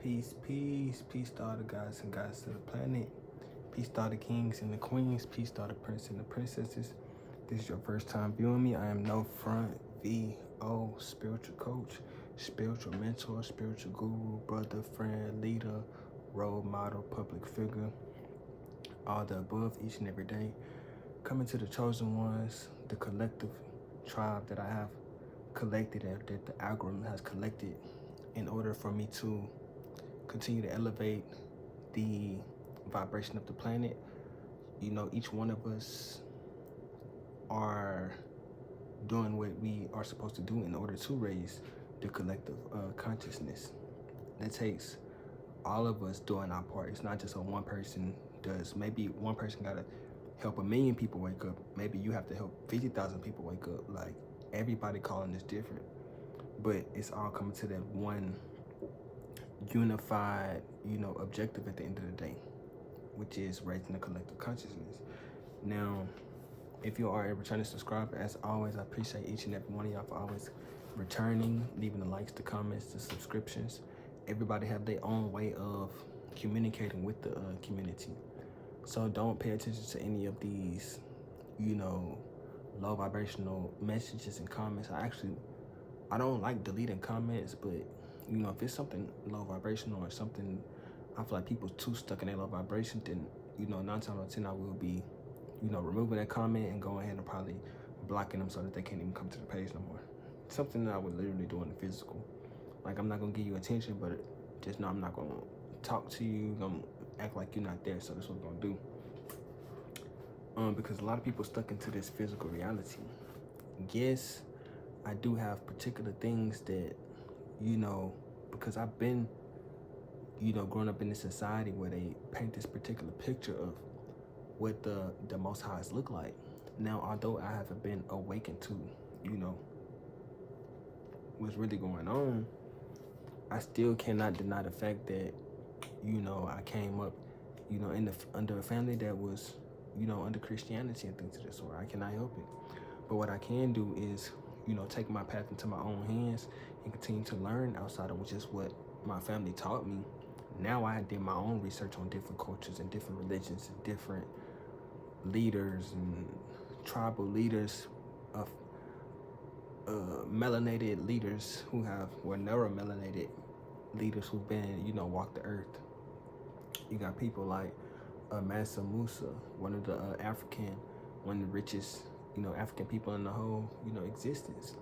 Peace to all the guys and guys to the planet. Peace to all the kings and the queens. Peace to all the princes and the princesses. This is your first time viewing me. I am No Front VO, spiritual coach, spiritual mentor, spiritual guru, brother, friend, leader, role model, public figure, all the above each and every day. Coming to the chosen ones, the collective tribe that I have collected, that the algorithm has collected in order for me to continue to elevate the vibration of the planet. You know, each one of us are doing what we are supposed to do in order to raise the collective consciousness. That takes all of us doing our part. It's not just a one person does. Maybe one person gotta help 1 million people wake up. Maybe you have to help 50,000 people wake up. Like, everybody calling is different, but it's all coming to that one unified, objective at the end of the day, which is raising the collective consciousness. Now, if you are a returning subscriber, as always, I appreciate each and every one of y'all for always returning, leaving the likes, the comments, the subscriptions. Everybody have their own way of communicating with the community. So don't pay attention to any of these, low vibrational messages and comments. I don't like deleting comments, but if it's something low vibrational or something, I feel like people too stuck in their low vibration, then 9 times out of 10 I will be, removing that comment and going ahead and probably blocking them so that they can't even come to the page no more. Something that I would literally do in the physical. Like, I'm not gonna give you attention, but just know I'm not gonna talk to you. I'm gonna act like you're not there. So that's what I'm gonna do. Because a lot of people stuck into this physical reality. Yes, I do have particular things that, because I've been, growing up in this society where they paint this particular picture of what the Most Highs look like. Now, although I haven't been awakened to, what's really going on, I still cannot deny the fact that, I came up, under a family that was, under Christianity and things of that sort. I cannot help it. But what I can do is, take my path into my own hands and continue to learn outside of which is what my family taught me. Now I did my own research on different cultures and different religions and different leaders and tribal leaders of melanated leaders who were neuromelanated leaders who've been, walked the earth. You got people like Mansa Musa, one of the one of the richest, African people in the whole, existence.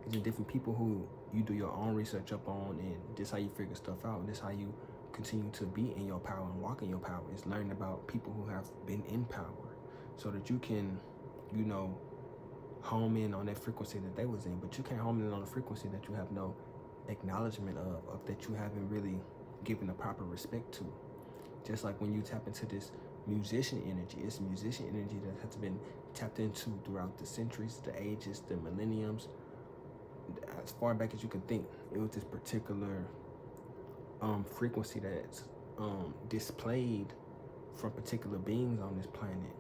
These are different people who you do your own research up on, and this how you figure stuff out, and this how you continue to be in your power and walk in your power, is learning about people who have been in power so that you can, home in on that frequency that they was in. But you can't home in on a frequency that you have no acknowledgement of that you haven't really given the proper respect to. Just like when you tap into this musician energy, it's musician energy that has been tapped into throughout the centuries, the ages, the millenniums, as far back as you can think. It was this particular frequency that's displayed from particular beings on this planet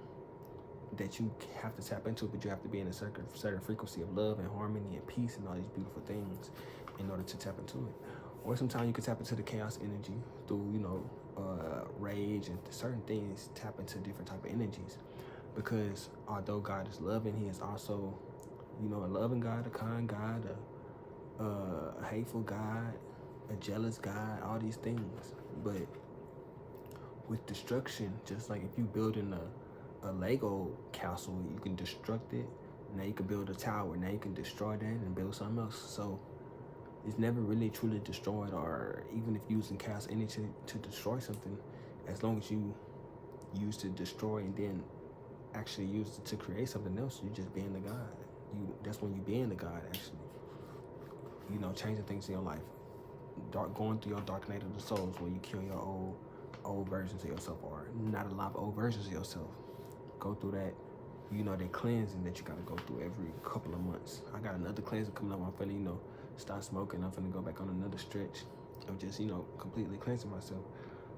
that you have to tap into, but you have to be in a certain frequency of love and harmony and peace and all these beautiful things in order to tap into it. Or sometimes you can tap into the chaos energy through, rage and certain things, tap into different type of energies. Because although God is loving, he is also, a loving God, a kind God, a hateful God, a jealous God, all these things. But with destruction, just like if you building a Lego castle, you can destruct it. Now you can build a tower. Now you can destroy that and build something else. So it's never really truly destroyed, or even if using chaos energy to destroy something, as long as you use to destroy and then actually use it to create something else, you just being the God. That's when you being the God, actually. Changing things in your life. Going through your dark night of the souls where you kill your old versions of yourself, or not a lot of old versions of yourself. Go through that, that cleansing that you gotta go through every couple of months. I got another cleansing coming up. I'm finna, stop smoking. I'm finna go back on another stretch of just, completely cleansing myself.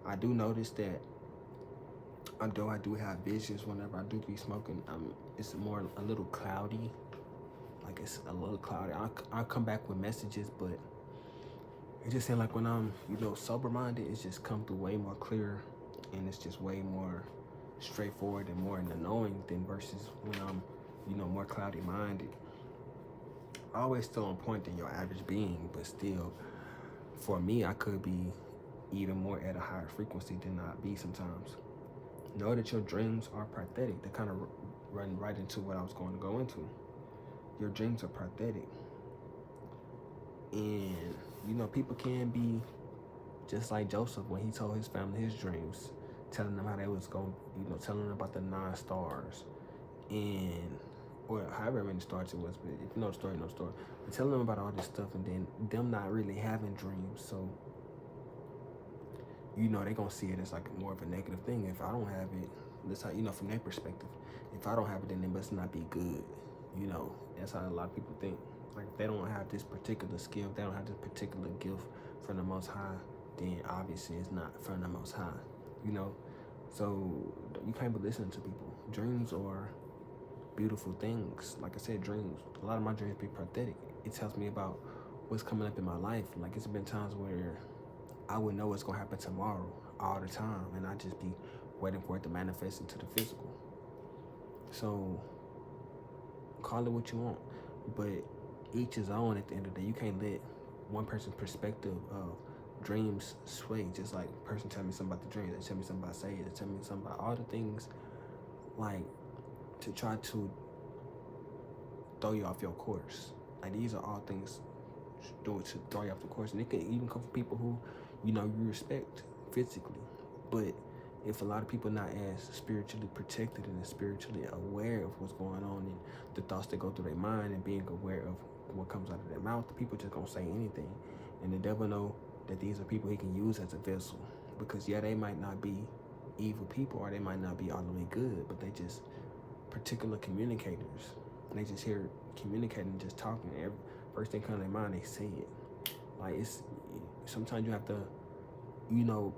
I do notice that although I do have visions whenever I do be smoking, it's more a little cloudy. Like, it's a little cloudy. I'll come back with messages, but It's just saying like when I'm, sober minded, it's just come through way more clear, and it's just way more straightforward and more in the knowing than versus when I'm, more cloudy minded. Always still on point than your average being, but still, for me, I could be even more at a higher frequency than I be sometimes. Know that your dreams are prothetic. They kind of run right into what I was going to go into. Your dreams are prothetic. And, people can be just like Joseph when he told his family his dreams, telling them how they was going, telling them about the 9 stars. And, or however many stars it was, but if you know the story, you know the story. But telling them about all this stuff and then them not really having dreams. So, they're going to see it as like more of a negative thing. If I don't have it, that's how, from their perspective, if I don't have it, then it must not be good. That's how a lot of people think. Like, if they don't have this particular skill, if they don't have this particular gift from the Most High, then obviously it's not from the Most High, So you can't be listening to people. Dreams are beautiful things. Like I said, dreams. A lot of my dreams be pathetic. It tells me about what's coming up in my life. Like, it's been times where I would know what's gonna happen tomorrow all the time, and I just be waiting for it to manifest into the physical. So call it what you want, but each is own. At the end of the day, you can't let one person's perspective of dreams sway. Just like a person tell me something about the dreams, they tell me something about Sage, they tell me something about all the things, like, to try to throw you off your course. Like, these are all things do it to throw you off the course, and it can even come from people who you respect physically. But if a lot of people not as spiritually protected and as spiritually aware of what's going on and the thoughts that go through their mind and being aware of what comes out of their mouth, the people just gonna say anything. And the devil know that these are people he can use as a vessel, because they might not be evil people or they might not be all the way good, but they just particular communicators. And they just hear communicating, just talking. First thing comes to their mind, they say it. Like, it's sometimes you have to,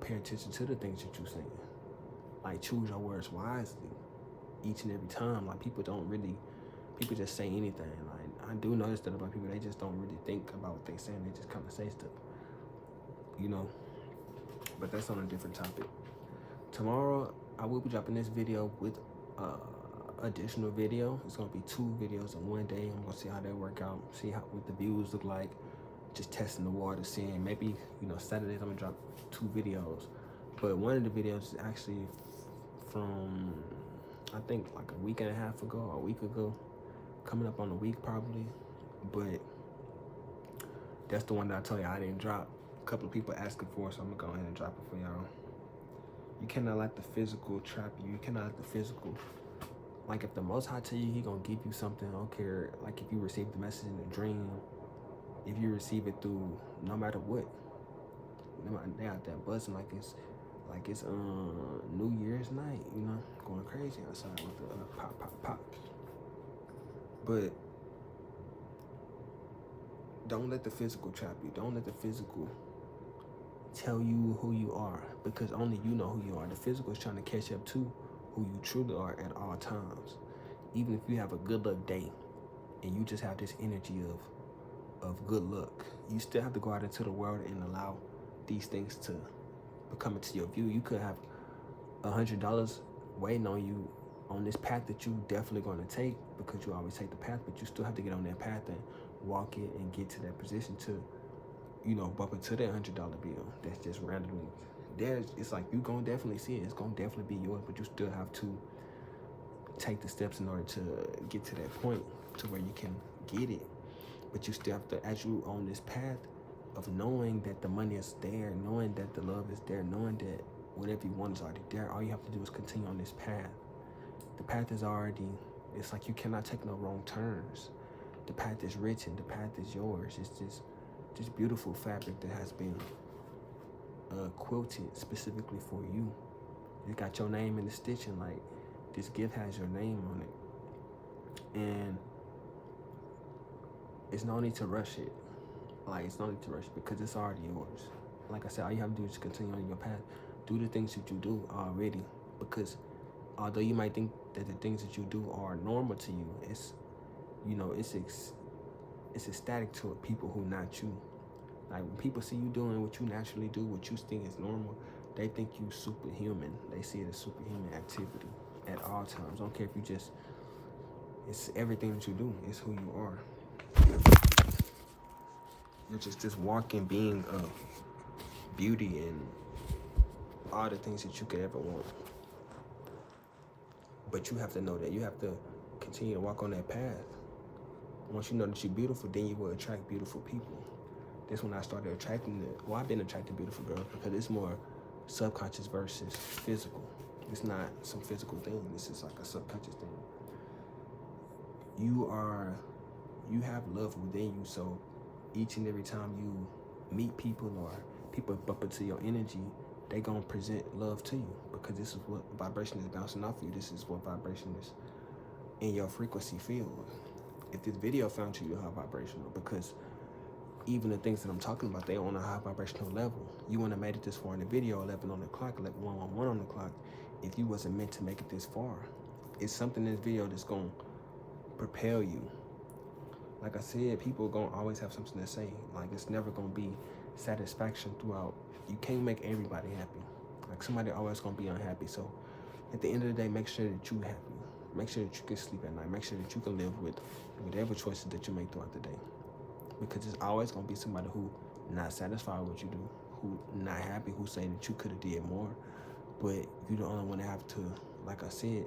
pay attention to the things that you're saying. Like, choose your words wisely each and every time. Like, people just say anything. Like, I do notice that about people, they just don't really think about what they're saying. They just kind of say stuff, But that's on a different topic. Tomorrow, I will be dropping this video with additional video. It's gonna be 2 videos in one day. I'm gonna see how they work out, see what the views look like, just testing the water, seeing maybe Saturdays I'm gonna drop 2 videos. But one of the videos is actually from, I think, like a week and a half ago or a week ago, coming up on a week probably. But that's the one that I told you I didn't drop. A couple of people asking for it, so I'm gonna go ahead and drop it for y'all. You cannot let the physical trap you. You cannot let the physical, like, if the Most High tell you he gonna give you something, I don't care, like, if you receive the message in a dream, if you receive it through no matter what, they out there buzzing like it's New Year's night, going crazy outside with the pop, pop, pop. But don't let the physical trap you. Don't let the physical tell you who you are, because only you know who you are. The physical is trying to catch up to who you truly are at all times. Even if you have a good luck day and you just have this energy of good luck, you still have to go out into the world and allow these things to come into your view. You could have $100 waiting on you on this path that you definitely going to take, because you always take the path, but you still have to get on that path and walk it and get to that position to bump into that $100 bill that's just randomly there. It's like you gonna definitely see it. It's gonna definitely be yours, but you still have to take the steps in order to get to that point to where you can get it. But you still have to, as you on this path of knowing that the money is there, knowing that the love is there, knowing that whatever you want is already there, all you have to do is continue on this path. The path is already, it's like you cannot take no wrong turns. The path is written, the path is yours. It's just this beautiful fabric that has been quilted specifically for you. It got your name in the stitching, like this gift has your name on it. And it's no need to rush it. Like, it's no need to rush it because it's already yours. Like I said, all you have to do is continue on your path. Do the things that you do already, because although you might think that the things that you do are normal to you, it's ecstatic to people who not you. Like when people see you doing what you naturally do, what you think is normal, they think you superhuman. They see it as superhuman activity at all times. I don't care if you just, it's everything that you do. It's who you are. You're just this walking being of beauty and all the things that you could ever want. But you have to know that. You have to continue to walk on that path. Once you know that you're beautiful, then you will attract beautiful people. That's when I started attracting I've been attracting beautiful girls, because it's more subconscious versus physical. It's not some physical thing. This is like a subconscious thing. You have love within you, so each and every time you meet people or people bump into your energy, they gonna present love to you, because this is what vibration is bouncing off you. This is what vibration is in your frequency field. If this video found you, you're high vibrational, because even the things that I'm talking about, they're on a high vibrational level. You wouldn't have made it this far in the video, 11 on the clock, 111 on the clock, if you wasn't meant to make it this far. It's something in this video that's gonna propel you. Like I said, people are gonna always have something to say. Like, it's never gonna be satisfaction throughout. You can't make everybody happy. Like, somebody always gonna be unhappy. So at the end of the day, make sure that you happy. Make sure that you can sleep at night. Make sure that you can live with whatever choices that you make throughout the day. Because there's always gonna be somebody who not satisfied with what you do, who not happy, who say that you could have did more. But you're the only one that have to, like I said,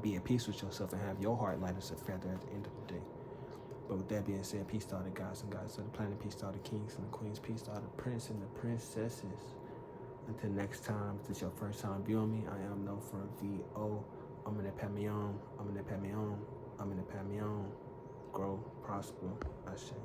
be at peace with yourself and have your heart light as a feather at the end of the day. But with that being said, peace to all the gods and goddesses of the planet, peace to all the kings and the queens, peace to all the prince and the princesses. Until next time, if this is your first time viewing me, I am No Front VO. I'm in the Pamion. I'm in the Pamion. I'm in the Pamion. Grow, prosper, I say.